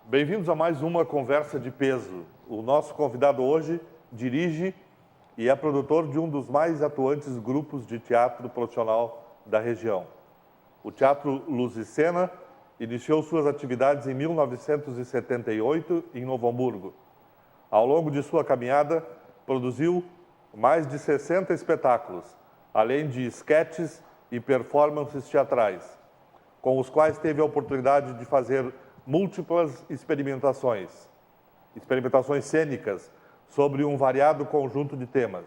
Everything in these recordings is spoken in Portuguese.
Bem-vindos a mais uma Conversa de Peso. O nosso convidado hoje dirige e é produtor de um dos mais atuantes grupos de teatro profissional da região. O Teatro Luz e Cena iniciou suas atividades em 1978 em Novo Hamburgo. Ao longo de sua caminhada, produziu mais de 60 espetáculos, além de esquetes e performances teatrais, com os quais teve a oportunidade de fazer múltiplas experimentações cênicas sobre um variado conjunto de temas.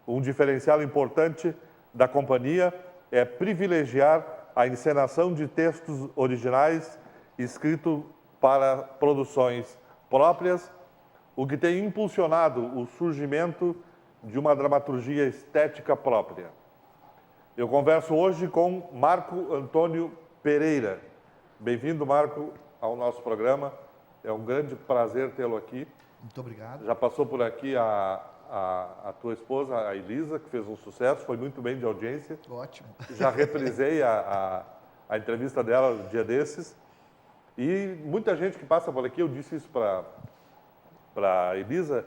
Um diferencial importante da companhia é privilegiar a encenação de textos originais escritos para produções próprias, o que tem impulsionado o surgimento de uma dramaturgia estética própria. Eu converso hoje com Marco Antônio Pereira. Bem-vindo, Marco, ao nosso programa. É um grande prazer tê-lo aqui. Muito obrigado. Já passou por aqui a tua esposa, a Elisa, que fez um sucesso, foi muito bem de audiência. Ótimo. Já reprisei a entrevista dela no dia desses. E muita gente que passa por aqui, eu disse isso para a Elisa,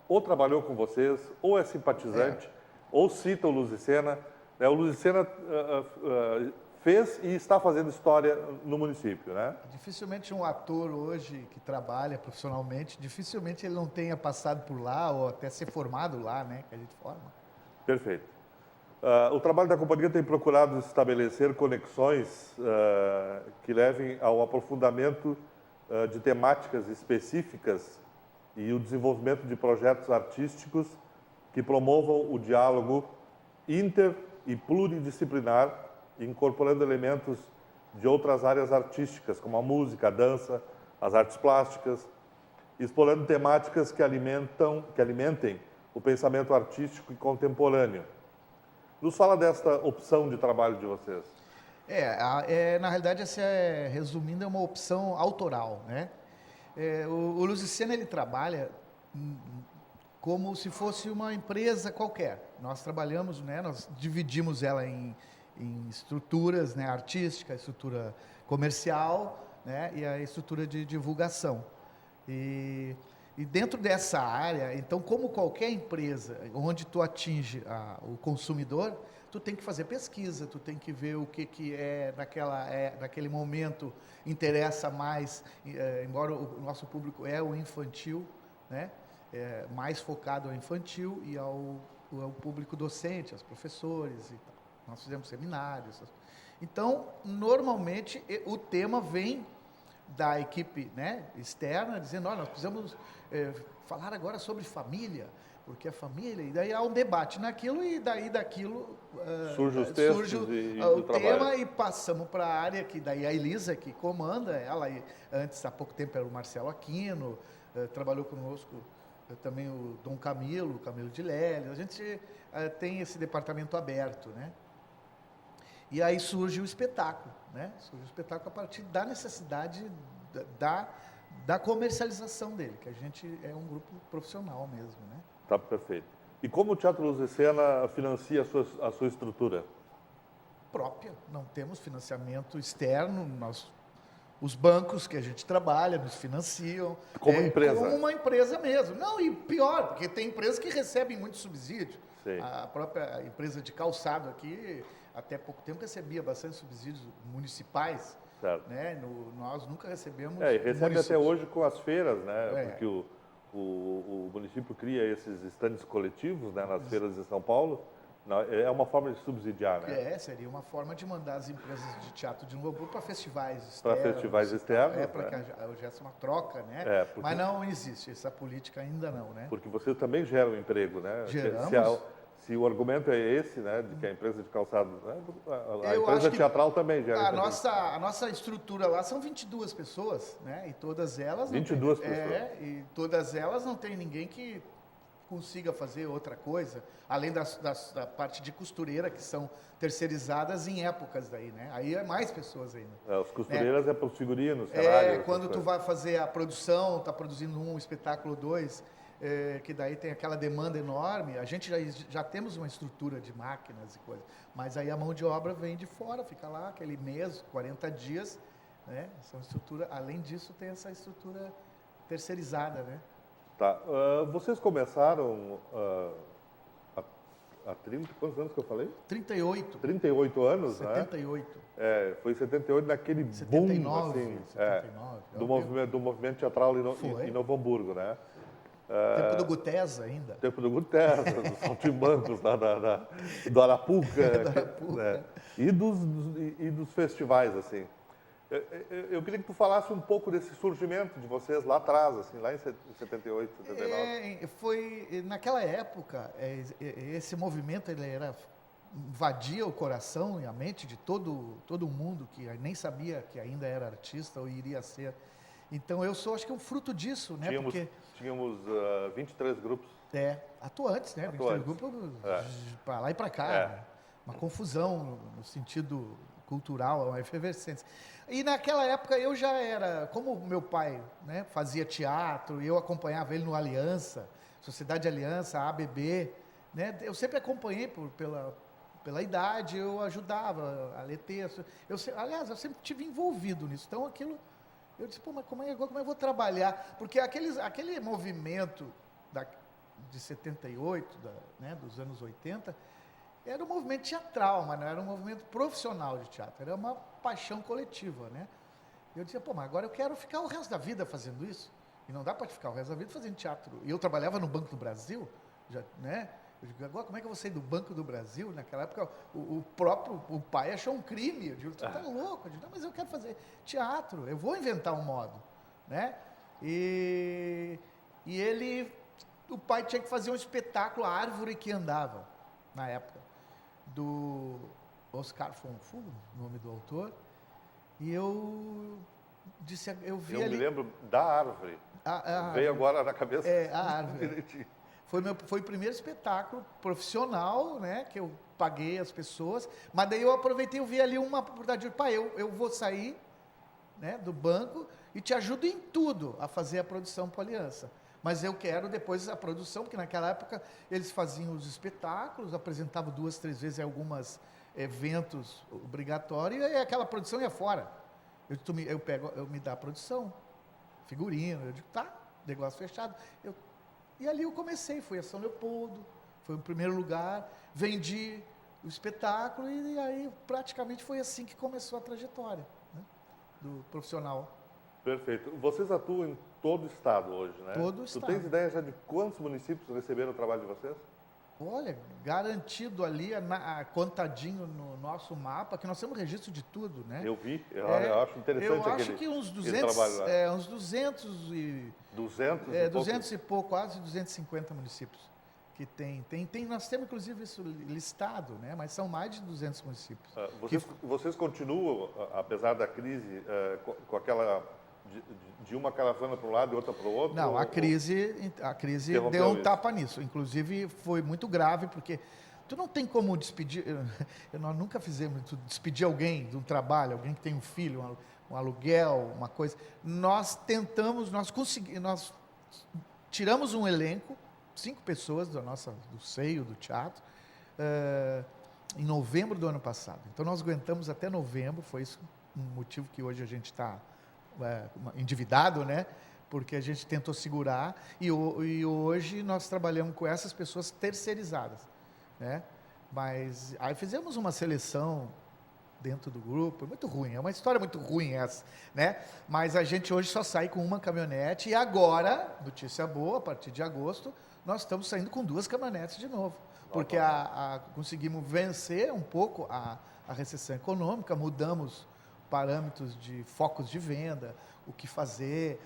ou trabalhou com vocês, ou é simpatizante, ou cita o Luz e Cena. O Luz e Cena fez e está fazendo história no município, né? Dificilmente um ator hoje que trabalha profissionalmente, dificilmente ele não tenha passado por lá ou até ser formado lá, né? Que a gente forma. Perfeito. O trabalho da companhia tem procurado estabelecer conexões que levem ao aprofundamento de temáticas específicas e o desenvolvimento de projetos artísticos que promovam o diálogo inter e pluridisciplinar, incorporando elementos de outras áreas artísticas, como a música, a dança, as artes plásticas, explorando temáticas que alimentem o pensamento artístico e contemporâneo. Nos fala desta opção de trabalho de vocês. Na realidade, resumindo, é uma opção autoral, né? O Luz e Cena, ele trabalha como se fosse uma empresa qualquer. Nós trabalhamos, né? Nós dividimos ela em estruturas, né, artística, a estrutura comercial, né, e a estrutura de divulgação. E dentro dessa área, então, como qualquer empresa, onde tu atinge o consumidor, tu tem que fazer pesquisa, tu tem que ver o que naquele momento interessa mais, embora o nosso público é o infantil, né, mais focado ao infantil e ao público docente, aos professores e tal. Nós fizemos seminários. Então, normalmente, o tema vem da equipe, né, externa, dizendo, olha, nós precisamos falar agora sobre família, porque a família... E daí há um debate naquilo, e daí daquilo surge os textos surge o tema trabalho. E passamos para a área que daí a Elisa, que comanda, ela antes, há pouco tempo, era o Marcelo Aquino, trabalhou conosco também o Dom Camilo de Lélio. A gente tem esse departamento aberto, né? E aí surge o espetáculo, né? Surge o espetáculo a partir da necessidade da comercialização dele, que a gente é um grupo profissional mesmo, né? Tá perfeito. E como o Teatro Luz e Cena financia a sua estrutura? Própria. Não temos financiamento externo. Os bancos que a gente trabalha nos financiam. Como empresa? Como uma empresa mesmo. Não, e pior, porque tem empresas que recebem muito subsídio. Sim. A própria empresa de calçado aqui, até pouco tempo, recebia bastante subsídios municipais. Certo. Né? Nós nunca recebemos. E recebe até hoje com as feiras, né? Porque o município cria esses estandes coletivos, né, nas feiras de São Paulo. É uma forma de subsidiar, né? Seria uma forma de mandar as empresas de teatro de Novo Hamburgo para festivais externos. Para festivais externos. Para que houvesse uma troca, né? Mas não existe essa política ainda não, né? Porque você também gera um emprego, né? Geramos. Se o argumento é esse, né, de que a empresa de calçado, né, a empresa teatral também gera emprego. A nossa estrutura lá são 22 pessoas, né? E todas elas... 22 pessoas. E todas elas não tem ninguém que consiga fazer outra coisa, além da parte de costureira, que são terceirizadas em épocas daí, né? Aí é mais pessoas ainda. As costureiras é para os figurinos, cenários. Quando tu vai fazer a produção, tá produzindo um espetáculo, dois, que daí tem aquela demanda enorme, a gente já temos uma estrutura de máquinas e coisas, mas aí a mão de obra vem de fora, fica lá aquele mês, 40 dias, né? Essa estrutura, além disso, tem essa estrutura terceirizada, né? Tá. Vocês começaram há 30, quantos anos que eu falei? 38. 38 anos, 78. né? Foi em 78, naquele 79, boom, assim, 79. do movimento teatral em Novo Hamburgo, né? Tempo do Gutés ainda. Tempo do Guterres, dos saltimbancos lá do Arapuca, Do Arapuca. né? E dos festivais, assim. Eu queria que tu falasse um pouco desse surgimento de vocês lá atrás, assim, lá em 78, 79. Naquela época, esse movimento ele invadia o coração e a mente de todo mundo que nem sabia que ainda era artista ou iria ser. Então eu sou, acho que um fruto disso, né? Tínhamos 23 grupos. Atuantes, né? 23 grupos para lá e para cá. Né? Uma confusão no sentido cultural, uma efervescência. E naquela época eu já era, como meu pai, né, fazia teatro, e eu acompanhava ele no Aliança, Sociedade Aliança, ABB, né? Eu sempre acompanhei pela idade, eu ajudava a ler texto. Aliás, eu sempre estive envolvido nisso. Então aquilo, eu disse, mas como eu vou trabalhar? Porque aquele movimento de 78, né, dos anos 80, era um movimento teatral, mas não era um movimento profissional de teatro, era uma paixão coletiva, né? Eu dizia, mas agora eu quero ficar o resto da vida fazendo isso, e não dá para ficar o resto da vida fazendo teatro. E eu trabalhava no Banco do Brasil, né? Eu digo, agora como é que eu vou sair do Banco do Brasil? Naquela época, o pai achou um crime. Eu digo, tu tá louco? Eu digo, não, mas eu quero fazer teatro, eu vou inventar um modo, né? E o pai tinha que fazer um espetáculo, A Árvore que Andava, na época, do Oscar Fonfu, o nome do autor, e eu disse, eu vi ali... Eu me lembro da árvore, veio agora na cabeça. A árvore. Foi o primeiro espetáculo profissional, né, que eu paguei as pessoas, mas daí eu aproveitei, eu vi ali uma oportunidade, pai, eu vou sair, né, do banco e te ajudo em tudo a fazer a produção para a Aliança. Mas eu quero depois a produção, porque naquela época eles faziam os espetáculos, apresentavam 2, 3 vezes em alguns eventos obrigatórios, e aquela produção ia fora. Eu me dá a produção, figurino, eu digo, tá, negócio fechado. E ali eu comecei, fui a São Leopoldo, foi o primeiro lugar, vendi o espetáculo, e aí praticamente foi assim que começou a trajetória, né, do profissional. Perfeito. Vocês atuam em todo o estado hoje, né? Todo o estado. Tu tens ideia já de quantos municípios receberam o trabalho de vocês? Olha, garantido ali, contadinho no nosso mapa, que nós temos registro de tudo, né? Eu vi, eu acho interessante eu acho que uns 200, uns 200 e... 200 e pouco, quase 250 municípios que tem. Nós temos, inclusive, isso listado, né? Mas são mais de 200 municípios. Vocês continuam, apesar da crise, com aquela... De uma caravana para um lado e outra para o outro? Não, a crise deu um tapa nisso. Inclusive, foi muito grave, porque tu não tem como despedir... Nós nunca fizemos despedir alguém de um trabalho, alguém que tem um filho, um aluguel, uma coisa. Nós tentamos, nós tiramos um elenco, 5 pessoas do seio do teatro, em novembro do ano passado. Então, nós aguentamos até novembro, foi isso um motivo que hoje a gente está... endividado, né? Porque a gente tentou segurar e hoje nós trabalhamos com essas pessoas terceirizadas, né? Mas aí fizemos uma seleção dentro do grupo, muito ruim, é uma história muito ruim essa, né? Mas a gente hoje só sai com uma caminhonete e agora, notícia boa, a partir de agosto, nós estamos saindo com 2 caminhonetes de novo, porque conseguimos vencer um pouco a recessão econômica, mudamos parâmetros de focos de venda, o que fazer.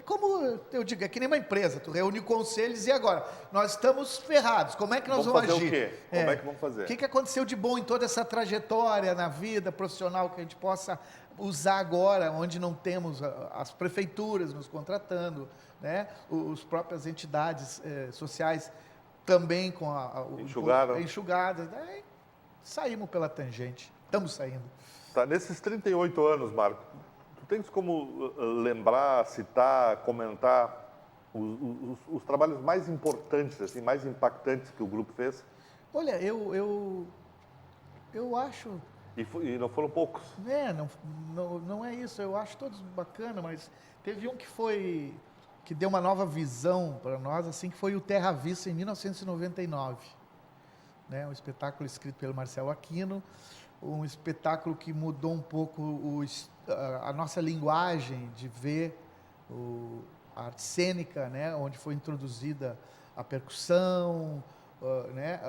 Como eu digo, é que nem uma empresa, tu reúne conselhos e agora, nós estamos ferrados, como é que nós vamos agir? Fazer o quê? Como é que vamos fazer? O que aconteceu de bom em toda essa trajetória na vida profissional que a gente possa usar agora, onde não temos as prefeituras nos contratando, né? As próprias entidades sociais também com enxugada. Daí saímos pela tangente. Estamos saindo. Tá, nesses 38 anos, Marco, tu tens como lembrar, citar, comentar os trabalhos mais importantes, assim, mais impactantes que o grupo fez? Olha, eu acho... E não foram poucos. Não é isso, eu acho todos bacana, mas teve um que deu uma nova visão para nós, assim, que foi o Terra à Vista, em 1999. Né? Um espetáculo escrito pelo Marcelo Aquino, um espetáculo que mudou um pouco a nossa linguagem de ver a arte cênica, né? Onde foi introduzida a percussão, né?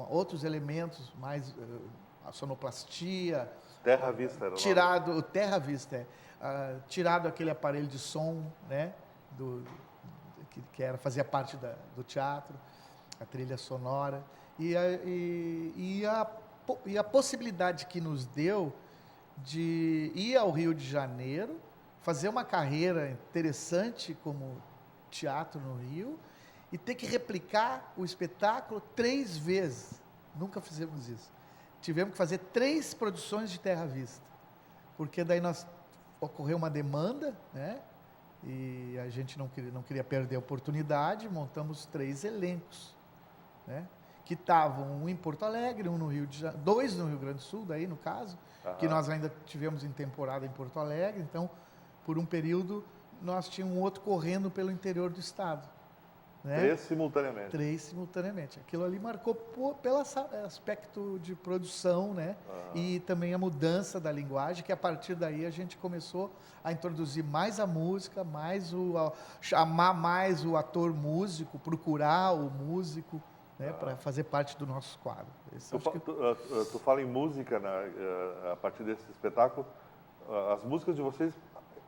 Outros elementos mais... a sonoplastia. Terra à Vista era o Terra à Vista, tirado aquele aparelho de som, né? Que fazia parte do teatro, a trilha sonora. E a possibilidade que nos deu de ir ao Rio de Janeiro, fazer uma carreira interessante como teatro no Rio e ter que replicar o espetáculo 3 vezes. Nunca fizemos isso. Tivemos que fazer 3 produções de Terra à Vista, porque daí ocorreu uma demanda, né? E a gente não queria perder a oportunidade, montamos 3 elencos, né? Que estavam um em Porto Alegre, um no Rio de Janeiro, 2 no Rio Grande do Sul, daí no caso, que nós ainda tivemos em temporada em Porto Alegre, então, por um período, nós tínhamos um outro correndo pelo interior do estado. Né? 3 simultaneamente. 3 simultaneamente. Aquilo ali marcou pelo aspecto de produção, né? E também a mudança da linguagem, que a partir daí a gente começou a introduzir mais a música, chamar mais o ator músico, procurar o músico, né? Para fazer parte do nosso quadro. Tu fala em música, a partir desse espetáculo, as músicas de vocês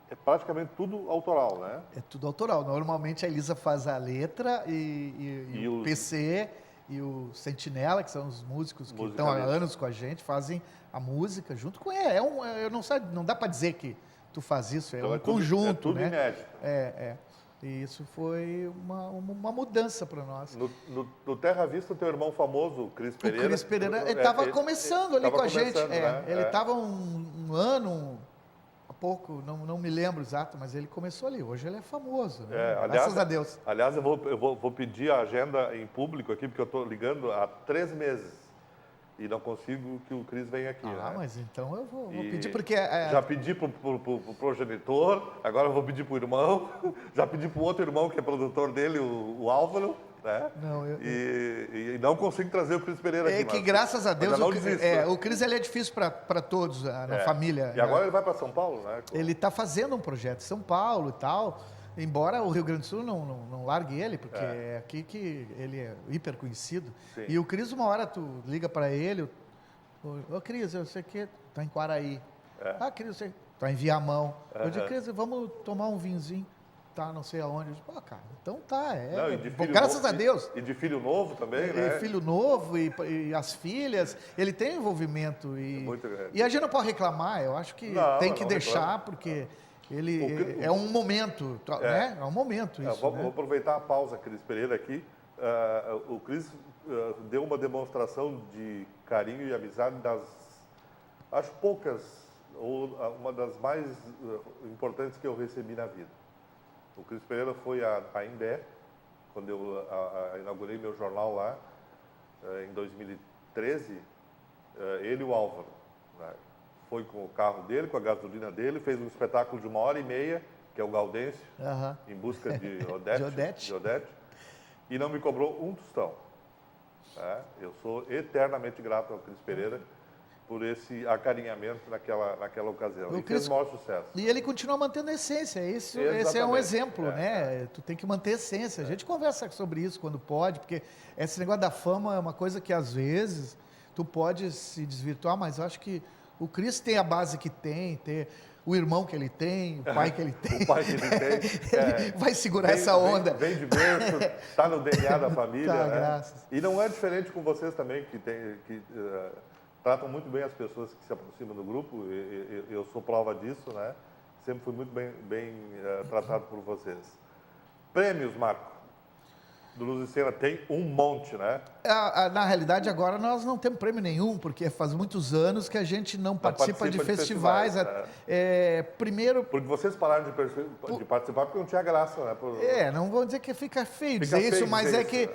é praticamente tudo autoral, né? É tudo autoral. Normalmente a Elisa faz a letra e o PC e o Sentinela, que são os músicos que estão há anos com a gente, fazem a música junto com ele. Não dá para dizer que tu faz isso, Então um conjunto, é tudo né? inédito. E isso foi uma mudança para nós. No Terra à Vista, o teu irmão famoso, o Cris Pereira... O Cris Pereira, ele estava começando ali com a gente. Né? Ele estava um ano... pouco, não me lembro exato, mas ele começou ali. Hoje ele é famoso, né? Graças a Deus. Aliás, eu vou pedir a agenda em público aqui, porque eu estou ligando há 3 meses e não consigo que o Cris venha aqui. Né? Mas então eu vou pedir, porque... Já pedi para o progenitor, agora eu vou pedir para o irmão, já pedi para o outro irmão, que é produtor dele, o Álvaro, né? E não consigo trazer o Cris Pereira aqui. Que graças a Deus, o Cris ele é difícil para todos, na família. E agora ele vai para São Paulo, né? Ele está fazendo um projeto em São Paulo e tal, embora o Rio Grande do Sul não largue ele, porque é aqui que ele é hiper conhecido. Sim. E o Cris, uma hora tu liga para ele, ô Cris, eu sei que tá em Quaraí. Cris, eu sei, tá em Viamão. Eu digo, Cris, vamos tomar um vinhozinho. Tá, não sei aonde. Eu digo, cara, então tá. Graças a Deus. E de filho novo também, né? Filho novo e as filhas. Ele tem envolvimento. Muito grande. E a gente não pode reclamar, eu acho que tem que deixar, porque ele é um momento, né? É um momento isso. Vou aproveitar a pausa, Cris Pereira, aqui. O Cris deu uma demonstração de carinho e amizade acho poucas, ou uma das mais importantes que eu recebi na vida. O Cris Pereira foi a Imbé, quando eu inaugurei meu jornal lá, em 2013, ele e o Álvaro. Né? Foi com o carro dele, com a gasolina dele, fez um espetáculo de 1h30, que é o Gaudêncio, em busca de Odete, e não me cobrou um tostão. Né? Eu sou eternamente grato ao Cris Pereira por esse acarinhamento naquela ocasião. E fez o maior sucesso. E ele continua mantendo a essência. Esse é um exemplo, né? Tu tem que manter a essência. A gente conversa sobre isso quando pode, porque esse negócio da fama é uma coisa que, às vezes, tu pode se desvirtuar, mas eu acho que o Cris tem a base que tem o irmão que ele tem, o pai que ele tem. O pai que ele tem. Ele vai segurar essa onda. Vem de berço, está no DNA da família. Tá, né? Graças. E não é diferente com vocês também, que tratam muito bem as pessoas que se aproximam do grupo. Eu sou prova disso, né? Sempre fui muito bem tratado por vocês. Prêmios, Marco. do Luz e Cena tem um monte, né? Na realidade, agora nós não temos prêmio nenhum, porque faz muitos anos que a gente não participa de festivais. Primeiro... Porque vocês pararam de participar porque não tinha graça, né? Não vou dizer que fica feio dizer isso, mas é que,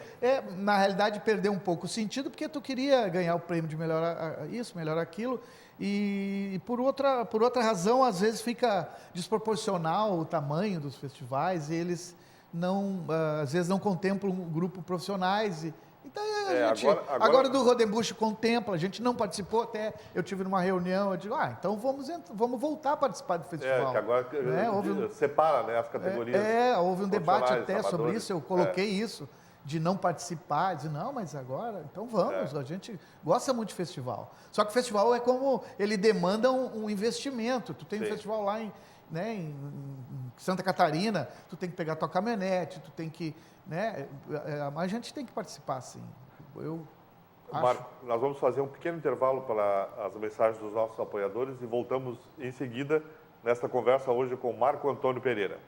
na realidade, perdeu um pouco o sentido, porque tu queria ganhar o prêmio de melhor isso, melhor aquilo, e por outra razão, às vezes fica desproporcional o tamanho dos festivais, e eles não, às vezes não contemplam um grupo profissionais. Então, agora do Rodenbusch contempla, a gente não participou, até eu tive numa reunião, eu digo, então vamos voltar a participar do festival. Que agora separa, né, as categorias. Houve um debate até amadores, sobre isso, eu coloquei isso, de não participar, de não, mas agora, então vamos, a gente gosta muito de festival. Só que o festival é como, ele demanda um investimento, tu tem um festival lá em Santa Catarina, tu tem que pegar tua caminhonete, tu tem que, mas a gente tem que participar, sim. Marco, nós vamos fazer um pequeno intervalo para as mensagens dos nossos apoiadores e voltamos em seguida nesta conversa hoje com Marco Antônio Pereira.